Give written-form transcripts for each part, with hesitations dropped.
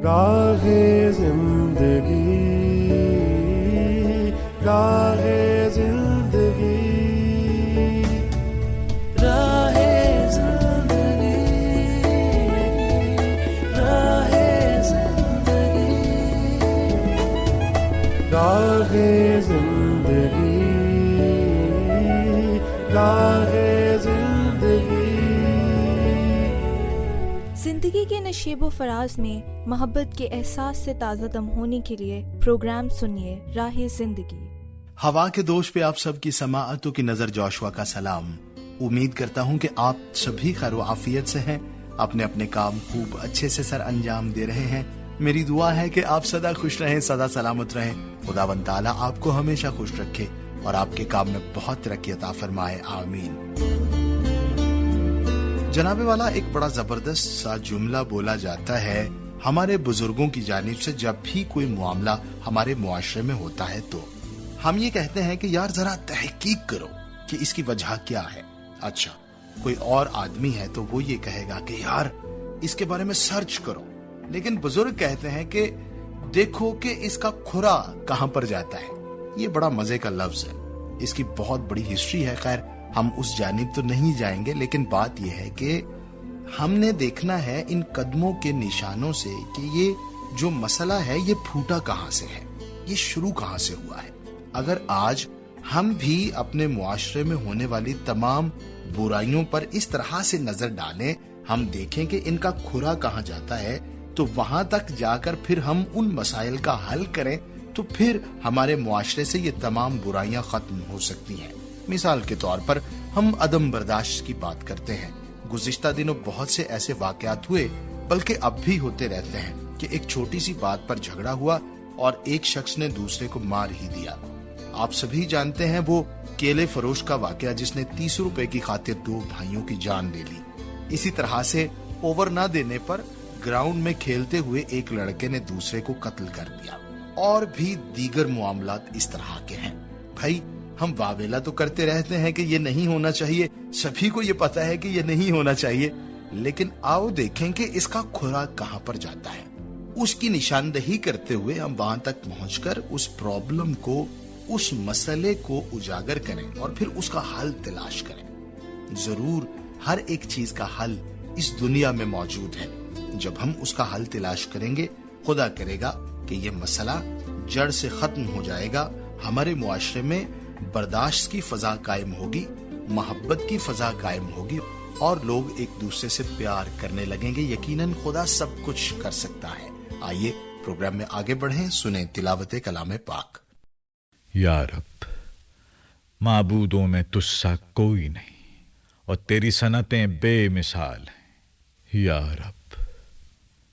راہ زندگی، راہ زندگی، راہ زندگی، راہ زندگی، راہ زندگی، راہ زندگی۔ زندگی کے نشیب و فراز میں محبت کے احساس سے تازہ دم ہونے کے لیے پروگرام سنیے راہ زندگی۔ ہوا کے دوش پہ آپ سب کی سماعتوں کی نظر جوشوا کا سلام۔ امید کرتا ہوں کہ آپ سبھی خیر و عافیت سے ہیں، اپنے اپنے کام خوب اچھے سے سر انجام دے رہے ہیں۔ میری دعا ہے کہ آپ سدا خوش رہیں، سدا سلامت رہیں، خداوند تعالیٰ آپ کو ہمیشہ خوش رکھے اور آپ کے کام میں بہت ترقی عطا فرمائے، آمین۔ جناب والا، ایک بڑا زبردست سا جملہ بولا جاتا ہے ہمارے بزرگوں کی جانب سے جب بھی کوئی معاملہ ہمارے معاشرے میں ہوتا ہے تو ہم یہ کہتے ہیں کہ یار ذرا تحقیق کرو کہ اس کی وجہ کیا ہے۔ اچھا، کوئی اور آدمی ہے تو وہ یہ کہے گا کہ یار اس کے بارے میں سرچ کرو، لیکن بزرگ کہتے ہیں کہ دیکھو کہ اس کا کھرا کہاں پر جاتا ہے۔ یہ بڑا مزے کا لفظ ہے، اس کی بہت بڑی ہسٹری ہے، خیر ہم اس جانب تو نہیں جائیں گے، لیکن بات یہ ہے کہ ہم نے دیکھنا ہے ان قدموں کے نشانوں سے کہ یہ جو مسئلہ ہے یہ پھوٹا کہاں سے ہے، یہ شروع کہاں سے ہوا ہے۔ اگر آج ہم بھی اپنے معاشرے میں ہونے والی تمام برائیوں پر اس طرح سے نظر ڈالیں، ہم دیکھیں کہ ان کا کھرا کہاں جاتا ہے، تو وہاں تک جا کر پھر ہم ان مسائل کا حل کریں تو پھر ہمارے معاشرے سے یہ تمام برائیاں ختم ہو سکتی ہیں۔ مثال کے طور پر ہم عدم برداشت کی بات کرتے ہیں۔ گزشتہ دنوں بہت سے ایسے واقعات ہوئے، بلکہ اب بھی ہوتے رہتے ہیں کہ ایک چھوٹی سی بات پر جھگڑا ہوا اور ایک شخص نے دوسرے کو مار ہی دیا۔ آپ سبھی جانتے ہیں وہ کیلے فروش کا واقعہ جس نے 30 روپے کی خاطر 2 بھائیوں کی جان لے لی۔ اسی طرح سے اوور نہ دینے پر گراؤنڈ میں کھیلتے ہوئے ایک لڑکے نے دوسرے کو قتل کر دیا، اور بھی دیگر معاملات اس طرح کے ہیں۔ بھائی ہم واویلا تو کرتے رہتے ہیں کہ یہ نہیں ہونا چاہیے، سبھی کو یہ پتا ہے کہ یہ نہیں ہونا چاہیے، لیکن آؤ دیکھیں کہ اس کا کھرا کہاں پر جاتا ہے۔ اس کی نشاندہی کرتے ہوئے ہم وہاں تک پہنچ کر اس پرابلم کو، اس مسئلے کو اجاگر کریں اور پھر اس کا حل تلاش کریں۔ ضرور ہر ایک چیز کا حل اس دنیا میں موجود ہے۔ جب ہم اس کا حل تلاش کریں گے، خدا کرے گا کہ یہ مسئلہ جڑ سے ختم ہو جائے گا، ہمارے معاشرے میں برداشت کی فضا قائم ہوگی، محبت کی فضا قائم ہوگی، اور لوگ ایک دوسرے سے پیار کرنے لگیں گے۔ یقیناً خدا سب کچھ کر سکتا ہے۔ آئیے پروگرام میں آگے بڑھیں، سنیں تلاوت کلام پاک۔ یا رب، معبودوں میں تجھ سا کوئی نہیں اور تیری صنعتیں بے مثال ہیں۔ یا رب،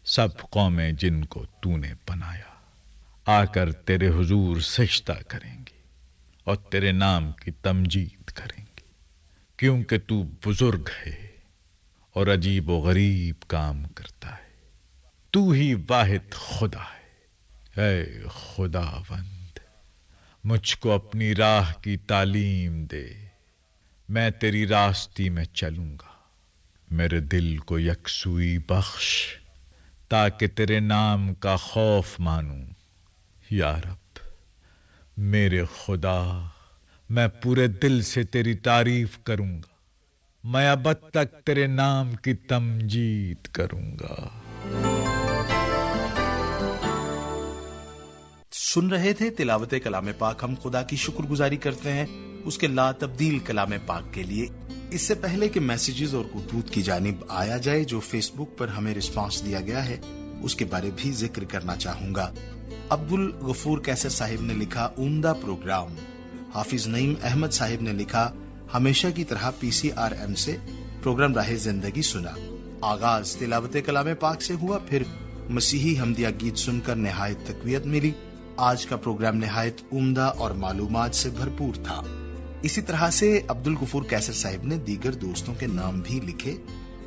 سب قومیں جن کو تو نے بنایا آ کر تیرے حضور سجدہ کریں گی اور تیرے نام کی تمجید کریں گی، کیونکہ تو بزرگ ہے اور عجیب و غریب کام کرتا ہے۔ تو ہی واحد خدا ہے۔ اے خداوند، مجھ کو اپنی راہ کی تعلیم دے، میں تیری راستی میں چلوں گا۔ میرے دل کو یکسوئی بخش تاکہ تیرے نام کا خوف مانوں۔ یا رب میرے خدا، میں پورے دل سے تیری تعریف کروں گا، میں ابد تک تیرے نام کی تمجید کروں گا۔ سن رہے تھے تلاوت کلام پاک۔ ہم خدا کی شکر گزاری کرتے ہیں اس کے لا تبدیل کلام پاک کے لیے۔ اس سے پہلے کہ میسیجز اور خطوط کی جانب آیا جائے، جو فیس بک پر ہمیں رسپانس دیا گیا ہے اس کے بارے بھی ذکر کرنا چاہوں گا۔ عبد الغفور کیسر صاحب نے لکھا، عمدہ پروگرام۔ حافظ نعیم احمد صاحب نے لکھا، ہمیشہ کی طرح PCRM سے پروگرام راہ زندگی سنا۔ آغاز تلاوت کلام پاک سے ہوا، پھر مسیحی حمدیہ گیت سن کر نہایت تقویت ملی۔ آج کا پروگرام نہایت عمدہ اور معلومات سے بھرپور تھا۔ اسی طرح سے عبد الغفور کیسر صاحب نے دیگر دوستوں کے نام بھی لکھے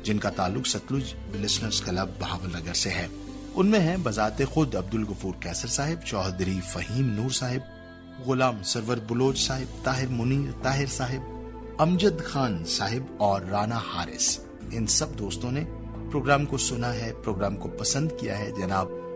جن کا تعلق ستلج لسنرز کلب بہاول نگر سے ہے۔ ان میں ہیں بذات خود عبد الغفور کیسر صاحب، چوہدری فہیم نور صاحب، غلام سرور بلوچ صاحب، طاہر منیر طاہر صاحب، امجد خان صاحب اور رانا حارث۔ ان سب دوستوں نے پروگرام کو سنا ہے، پروگرام کو پسند کیا ہے۔ جناب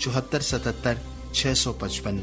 74 77 655।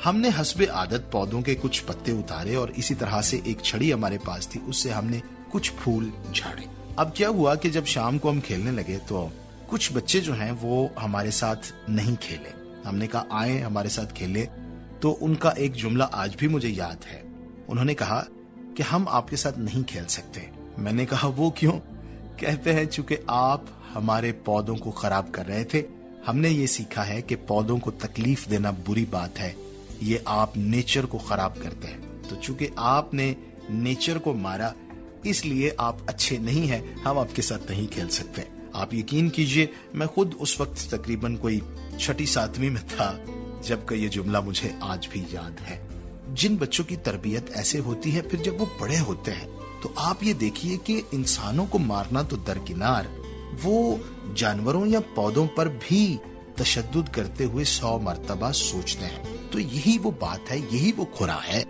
ہم نے حسب عادت پودوں کے کچھ پتے اتارے اور اسی طرح سے ایک چھڑی ہمارے پاس تھی، اس سے ہم نے کچھ پھول جھاڑے۔ اب کیا ہوا کہ جب شام کو ہم کھیلنے لگے تو کچھ بچے جو ہیں وہ ہمارے ساتھ نہیں کھیلے۔ ہم نے کہا آئیں ہمارے ساتھ کھیلے، تو ان کا ایک جملہ آج بھی مجھے یاد ہے۔ انہوں نے کہا کہ ہم آپ کے ساتھ نہیں کھیل سکتے۔ میں نے کہا وہ کیوں؟ کہتے ہیں چونکہ آپ ہمارے پودوں کو خراب کر رہے تھے۔ ہم نے یہ سیکھا ہے کہ پودوں کو تکلیف دینا بری بات ہے، یہ آپ نیچر کو خراب کرتے ہیں۔ تو چونکہ آپ نے نیچر کو مارا اس لیے آپ اچھے نہیں ہیں، ہم آپ کے ساتھ نہیں کھیل سکتے۔ آپ یقین کیجئے میں خود اس وقت تقریباً کوئی 6 7ویں میں تھا جبکہ یہ جملہ مجھے آج بھی یاد ہے۔ جن بچوں کی تربیت ایسے ہوتی ہے، پھر جب وہ بڑے ہوتے ہیں تو آپ یہ دیکھیے کہ انسانوں کو مارنا تو درکنار، وہ جانوروں یا پودوں پر بھی تشدد کرتے ہوئے 100 مرتبہ سوچتے ہیں۔ تو یہی وہ بات ہے، یہی وہ کھرا ہے،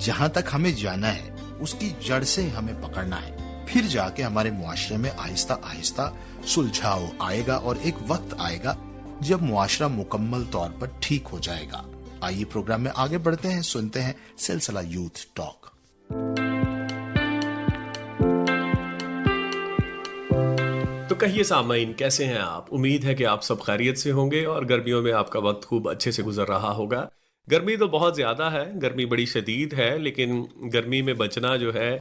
جہاں تک ہمیں جانا ہے اس کی جڑ سے ہمیں پکڑنا ہے، پھر جا کے ہمارے معاشرے میں آہستہ آہستہ سلجھاؤ آئے گا اور ایک وقت آئے گا جب معاشرہ مکمل طور پر ٹھیک ہو جائے گا۔ آئیے پروگرام میں آگے بڑھتے ہیں، سنتے ہیں سلسلہ یوتھ ٹاک۔ تو کہیے سامعین، کیسے ہیں آپ؟ امید ہے کہ آپ سب خیریت سے ہوں گے اور گرمیوں میں آپ کا وقت خوب اچھے سے گزر رہا ہوگا۔ گرمی تو بہت زیادہ ہے، گرمی بڑی شدید ہے، لیکن گرمی میں بچنا جو ہے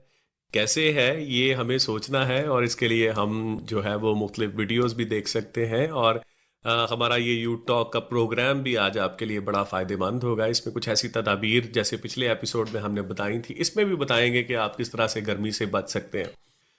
کیسے ہے یہ ہمیں سوچنا ہے، اور اس کے لیے ہم جو ہے وہ مختلف ویڈیوز بھی دیکھ سکتے ہیں، اور ہمارا یہ یوتھ ٹاک کا پروگرام بھی آج آپ کے لیے بڑا فائدہ مند ہوگا۔ اس میں کچھ ایسی تدابیر جیسے پچھلے ایپیسوڈ میں ہم نے بتائی تھی، اس میں بھی بتائیں گے کہ آپ کس طرح سے گرمی سے بچ سکتے ہیں۔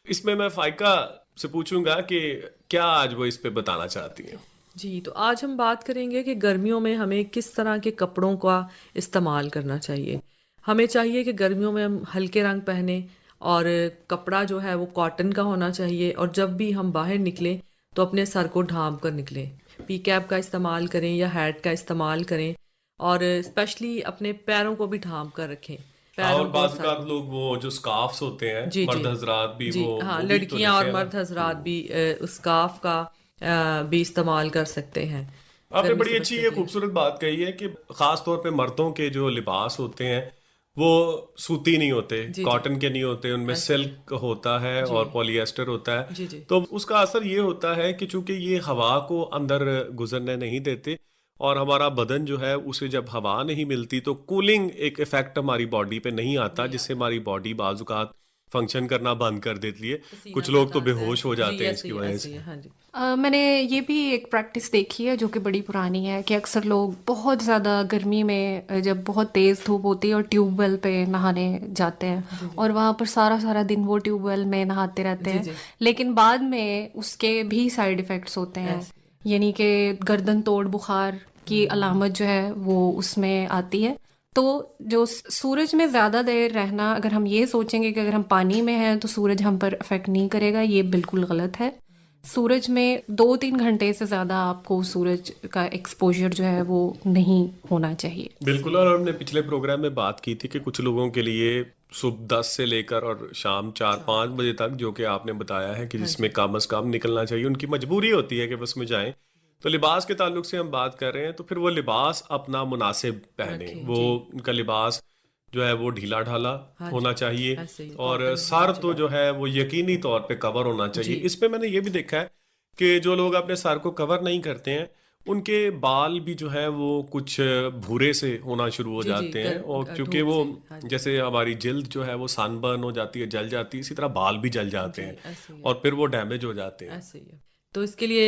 اس میں فائقہ سے پوچھوں گا کہ کیا آج وہ اس پہ بتانا چاہتی ہیں؟ جی، تو آج ہم بات کریں گے کہ گرمیوں میں ہمیں کس طرح کے کپڑوں کا استعمال کرنا چاہیے۔ ہمیں چاہیے کہ گرمیوں میں ہم ہلکے رنگ پہنیں، اور کپڑا جو ہے وہ کاٹن کا ہونا چاہیے، اور جب بھی ہم باہر نکلیں تو اپنے سر کو ڈھانپ کر نکلیں، پی کیپ کا استعمال کریں یا ہیٹ کا استعمال کریں، اور اسپیشلی اپنے پیروں کو بھی ڈھانپ کر رکھیں۔ اور بعض اوقات لوگ وہ جو سکارفز ہوتے ہیں، مرد حضرات بھی وہ لڑکیاں اور مرد حضرات بھی اسکارف کا بھی استعمال کر سکتے ہیں۔ آپ نے بڑی اچھی یہ خوبصورت بات کہی ہے کہ خاص طور پہ مردوں کے جو لباس ہوتے ہیں وہ سوتی نہیں ہوتے، کاٹن کے نہیں ہوتے، ان میں سلک ہوتا ہے اور پولی ایسٹر ہوتا ہے، تو اس کا اثر یہ ہوتا ہے کہ چونکہ یہ ہوا کو اندر گزرنے نہیں دیتے، اور ہمارا بدن جو ہے اسے جب ہوا نہیں ملتی تو کولنگ ایک ایفیکٹ ہماری باڈی پہ نہیں آتا، جس سے ہماری باڈی بعض اوقات فنکشن کرنا بند کر دیتی ہے، کچھ لوگ تو بے ہوش ہو جاتے ہیں اس کی وجہ سے۔ میں نے یہ بھی ایک پریکٹس دیکھی ہے جو کہ بڑی پرانی ہے، کہ اکثر لوگ بہت زیادہ گرمی میں جب بہت تیز دھوپ ہوتی ہے اور ٹیوب ویل پہ نہانے جاتے ہیں، اور وہاں پر سارا دن وہ ٹیوب ویل میں نہاتے رہتے ہیں، لیکن بعد میں اس کے بھی سائیڈ ایفیکٹس ہوتے ہیں، یعنی کہ گردن توڑ بخار کی علامت جو ہے وہ اس میں آتی ہے۔ تو جو سورج میں زیادہ دیر رہنا، اگر ہم یہ سوچیں گے کہ اگر ہم پانی میں ہیں تو سورج ہم پر افیکٹ نہیں کرے گا، یہ بالکل غلط ہے۔ سورج میں 2-3 گھنٹے سے زیادہ آپ کو سورج کا ایکسپوجر جو ہے وہ نہیں ہونا چاہیے۔ بالکل، اور ہم نے پچھلے پروگرام میں بات کی تھی کہ کچھ لوگوں کے لیے صبح 10 سے لے کر اور شام 4-5 بجے تک، جو کہ آپ نے بتایا ہے کہ جس میں کم از کم نکلنا چاہیے، ان کی مجبوری ہوتی ہے کہ بس میں جائیں۔ تو لباس کے تعلق سے ہم بات کر رہے ہیں، تو پھر وہ لباس اپنا مناسب پہنے، وہ ان کا لباس جو ہے وہ ڈھیلا ڈھالا ہونا چاہیے، اور سر تو جو ہے وہ یقینی طور پہ کور ہونا چاہیے۔ اس میں نے یہ بھی دیکھا ہے کہ جو لوگ اپنے سر کو کور نہیں کرتے ہیں ان کے بال بھی جو ہے وہ کچھ بھورے سے ہونا شروع ہو جاتے ہیں، اور کیونکہ وہ جیسے ہماری جلد جو ہے وہ سن برن ہو جاتی ہے، جل جاتی ہے، اسی طرح بال بھی جل جاتے ہیں اور پھر وہ ڈیمیج ہو جاتے ہیں۔ تو اس کے لیے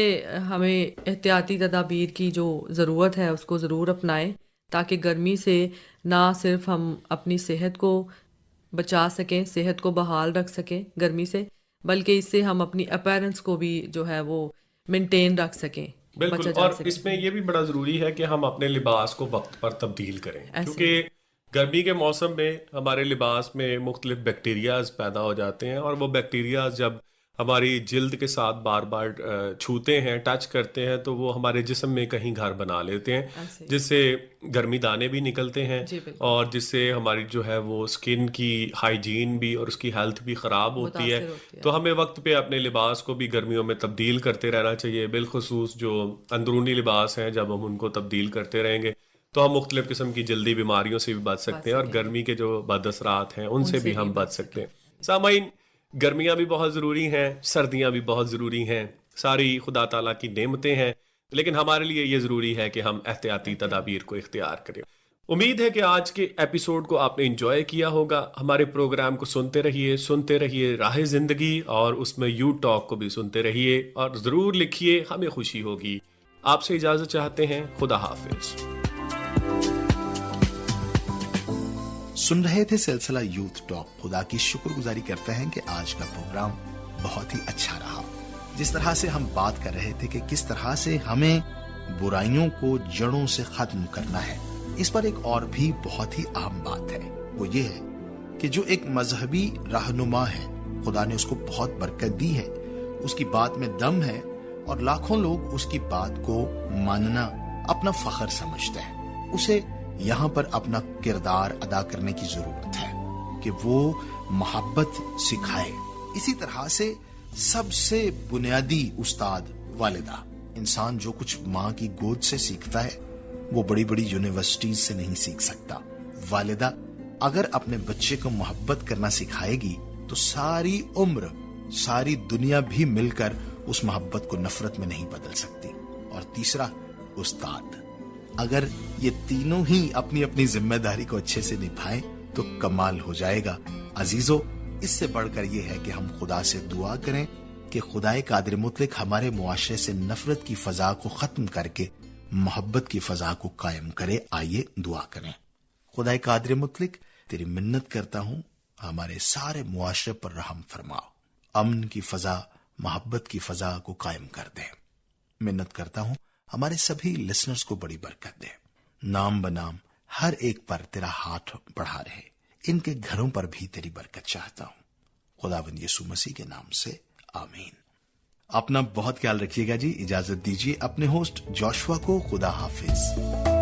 ہمیں احتیاطی تدابیر کی جو ضرورت ہے اس کو ضرور اپنائیں، تاکہ گرمی سے نہ صرف ہم اپنی صحت کو بچا سکیں، صحت کو بحال رکھ سکیں گرمی سے، بلکہ اس سے ہم اپنی اپیرنس کو بھی جو ہے وہ مینٹین رکھ سکیں۔ بالکل، اور اس میں یہ بھی بڑا ضروری ہے کہ ہم اپنے لباس کو وقت پر تبدیل کریں، کیونکہ گرمی کے موسم میں ہمارے لباس میں مختلف بیکٹیریاز پیدا ہو جاتے ہیں، اور وہ بیکٹیریاز جب ہماری جلد کے ساتھ بار بار چھوتے ہیں، ٹچ کرتے ہیں، تو وہ ہمارے جسم میں کہیں گھر بنا لیتے ہیں، جس سے گرمی دانے بھی نکلتے ہیں، اور جس سے ہماری جو ہے وہ اسکن کی ہائیجین بھی اور اس کی ہیلتھ بھی خراب ہوتی ہے۔ تو ہمیں وقت پہ اپنے لباس کو بھی گرمیوں میں تبدیل کرتے رہنا چاہیے، بالخصوص جو اندرونی لباس ہیں، جب ہم ان کو تبدیل کرتے رہیں گے تو ہم مختلف قسم کی جلدی بیماریوں سے بھی بچ سکتے ہیں اور گرمی کے جو بد اثرات ہیں ان سے بھی ہم بچ سکتے ہیں. سامعین، گرمیاں بھی بہت ضروری ہیں، سردیاں بھی بہت ضروری ہیں، ساری خدا تعالیٰ کی نعمتیں ہیں، لیکن ہمارے لیے یہ ضروری ہے کہ ہم احتیاطی تدابیر کو اختیار کریں. امید ہے کہ آج کے ایپیسوڈ کو آپ نے انجوائے کیا ہوگا. ہمارے پروگرام کو سنتے رہیے راہ زندگی، اور اس میں یو ٹاک کو بھی سنتے رہیے اور ضرور لکھیے، ہمیں خوشی ہوگی. آپ سے اجازت چاہتے ہیں. خدا حافظ. سن رہے تھے سلسلہ یوتھ ٹاک. خدا کی شکر گزاری کرتے ہیں کہ آج کا پروگرام بہت ہی اچھا رہا. جس طرح سے ہم بات کر رہے تھے کہ کس طرح سے ہمیں برائیوں کو جڑوں سے ختم کرنا ہے، اس پر ایک اور بھی بہت ہی اہم بات ہے. وہ یہ ہے کہ جو ایک مذہبی رہنما ہے، خدا نے اس کو بہت برکت دی ہے، اس کی بات میں دم ہے، اور لاکھوں لوگ اس کی بات کو ماننا اپنا فخر سمجھتے ہیں. اسے یہاں پر اپنا کردار ادا کرنے کی ضرورت ہے کہ وہ محبت سکھائے. اسی طرح سے سب سے بنیادی استاد والدہ. انسان جو کچھ ماں کی گود سے سیکھتا ہے وہ بڑی بڑی یونیورسٹیز سے نہیں سیکھ سکتا. والدہ اگر اپنے بچے کو محبت کرنا سکھائے گی تو ساری عمر، ساری دنیا بھی مل کر اس محبت کو نفرت میں نہیں بدل سکتی. اور تیسرا، استاد. اگر یہ تینوں ہی اپنی اپنی ذمہ داری کو اچھے سے نبھائیں تو کمال ہو جائے گا. عزیزو، اس سے بڑھ کر یہ ہے کہ ہم خدا سے دعا کریں کہ خدائے قادر مطلق ہمارے معاشرے سے نفرت کی فضا کو ختم کر کے محبت کی فضا کو قائم کرے. آئیے دعا کریں. خدائے قادر مطلق، تیری منت کرتا ہوں، ہمارے سارے معاشرے پر رحم فرماؤ، امن کی فضا، محبت کی فضا کو قائم کر دے. منت کرتا ہوں ہمارے سبھی لسنرز کو بڑی برکت دے. نام بنام ہر ایک پر تیرا ہاتھ بڑھا رہے. ان کے گھروں پر بھی تیری برکت چاہتا ہوں. خداوند یسوع مسیح کے نام سے آمین. اپنا بہت خیال رکھیے گا جی. اجازت دیجیے اپنے ہوسٹ جوشوا کو. خدا حافظ.